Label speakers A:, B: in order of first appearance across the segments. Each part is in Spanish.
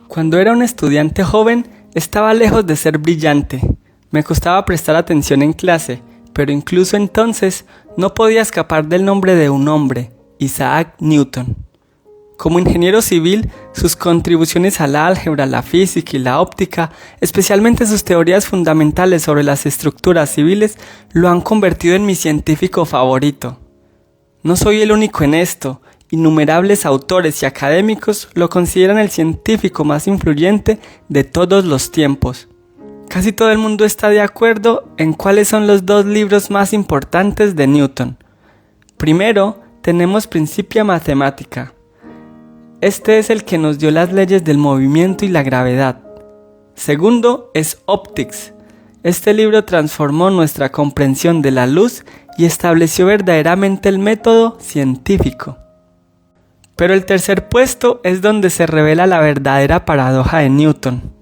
A: Cuando era un estudiante joven, estaba lejos de ser brillante. Me costaba prestar atención en clase, pero incluso entonces no podía escapar del nombre de un hombre, Isaac Newton. Como ingeniero civil, sus contribuciones al álgebra, la física y la óptica, especialmente sus teorías fundamentales sobre las estructuras civiles, lo han convertido en mi científico favorito. No soy el único en esto. Innumerables autores y académicos lo consideran el científico más influyente de todos los tiempos. Casi todo el mundo está de acuerdo en cuáles son los dos libros más importantes de Newton. Primero, tenemos Principia Mathematica. Este es el que nos dio las leyes del movimiento y la gravedad. Segundo es Optics. Este libro transformó nuestra comprensión de la luz y estableció verdaderamente el método científico. Pero el tercer puesto es donde se revela la verdadera paradoja de Newton.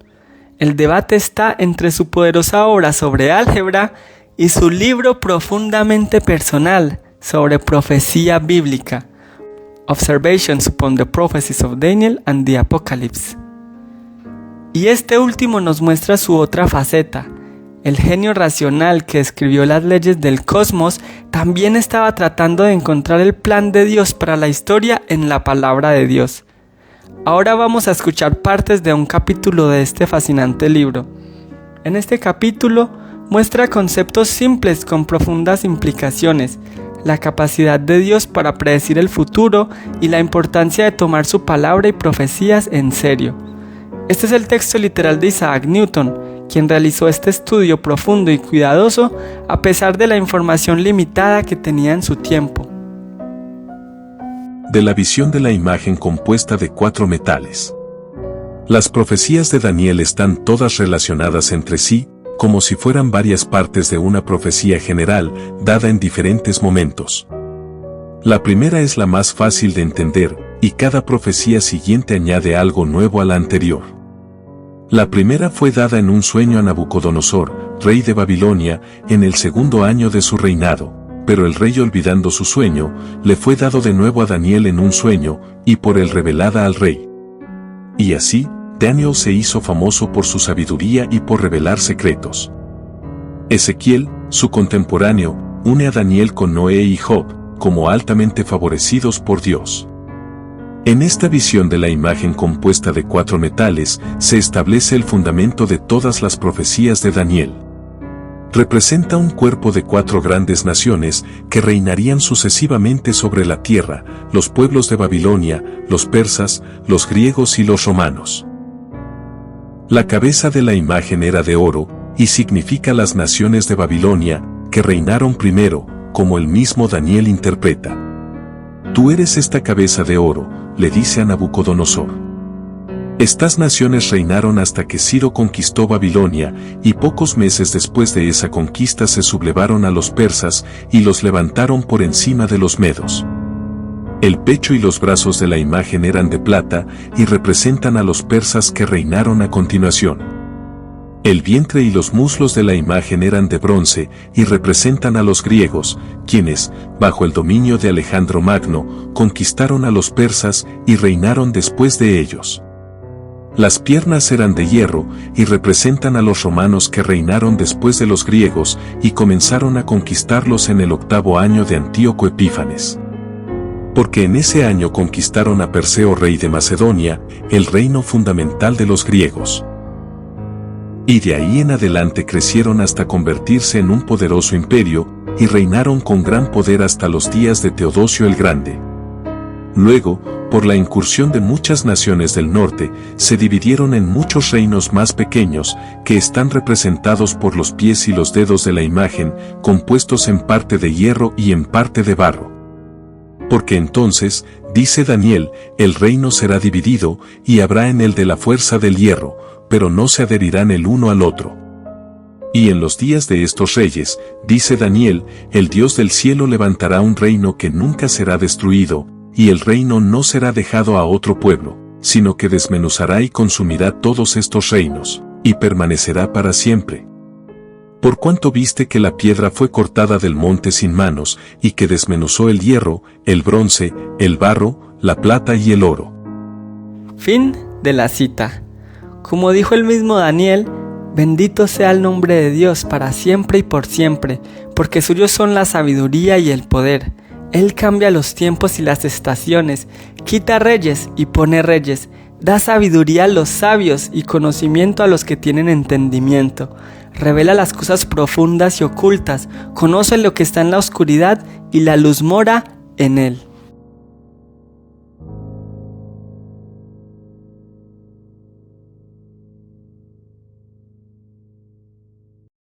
A: El debate está entre su poderosa obra sobre álgebra y su libro profundamente personal sobre profecía bíblica, Observations upon the Prophecies of Daniel and the Apocalypse. Y este último nos muestra su otra faceta. El genio racional que escribió las leyes del cosmos también estaba tratando de encontrar el plan de Dios para la historia en la palabra de Dios. Ahora vamos a escuchar partes de un capítulo de este fascinante libro. En este capítulo muestra conceptos simples con profundas implicaciones, la capacidad de Dios para predecir el futuro y la importancia de tomar su palabra y profecías en serio. Este es el texto literal de Isaac Newton, quien realizó este estudio profundo y cuidadoso a pesar de la información limitada que tenía en su tiempo.
B: De la visión de la imagen compuesta de 4 metales. Las profecías de Daniel están todas relacionadas entre sí, como si fueran varias partes de una profecía general, dada en diferentes momentos. La primera es la más fácil de entender, y cada profecía siguiente añade algo nuevo a la anterior. La primera fue dada en un sueño a Nabucodonosor, rey de Babilonia, en el 2º año de su reinado, pero el rey, olvidando su sueño, le fue dado de nuevo a Daniel en un sueño, y por él revelada al rey. Y así, Daniel se hizo famoso por su sabiduría y por revelar secretos. Ezequiel, su contemporáneo, une a Daniel con Noé y Job, como altamente favorecidos por Dios. En esta visión de la imagen compuesta de 4 metales, se establece el fundamento de todas las profecías de Daniel. Representa un cuerpo de 4 grandes naciones que reinarían sucesivamente sobre la tierra, los pueblos de Babilonia, los persas, los griegos y los romanos. La cabeza de la imagen era de oro, y significa las naciones de Babilonia, que reinaron primero, como el mismo Daniel interpreta. Tú eres esta cabeza de oro, le dice a Nabucodonosor. Estas naciones reinaron hasta que Ciro conquistó Babilonia, y pocos meses después de esa conquista se sublevaron a los persas, y los levantaron por encima de los medos. El pecho y los brazos de la imagen eran de plata, y representan a los persas que reinaron a continuación. El vientre y los muslos de la imagen eran de bronce, y representan a los griegos, quienes, bajo el dominio de Alejandro Magno, conquistaron a los persas y reinaron después de ellos. Las piernas eran de hierro, y representan a los romanos que reinaron después de los griegos, y comenzaron a conquistarlos en el 8º año de Antíoco Epífanes. Porque en ese año conquistaron a Perseo, rey de Macedonia, el reino fundamental de los griegos. Y de ahí en adelante crecieron hasta convertirse en un poderoso imperio, y reinaron con gran poder hasta los días de Teodosio el Grande. Luego, por la incursión de muchas naciones del norte, se dividieron en muchos reinos más pequeños, que están representados por los pies y los dedos de la imagen, compuestos en parte de hierro y en parte de barro. Porque entonces, dice Daniel, el reino será dividido, y habrá en él de la fuerza del hierro, pero no se adherirán el uno al otro. Y en los días de estos reyes, dice Daniel, el Dios del cielo levantará un reino que nunca será destruido, y el reino no será dejado a otro pueblo, sino que desmenuzará y consumirá todos estos reinos, y permanecerá para siempre. Por cuanto viste que la piedra fue cortada del monte sin manos, y que desmenuzó el hierro, el bronce, el barro, la plata y el oro.
A: Fin de la cita. Como dijo el mismo Daniel, bendito sea el nombre de Dios para siempre y por siempre, porque suyos son la sabiduría y el poder. Él cambia los tiempos y las estaciones, quita reyes y pone reyes, da sabiduría a los sabios y conocimiento a los que tienen entendimiento. Revela las cosas profundas y ocultas, conoce lo que está en la oscuridad y la luz mora en él.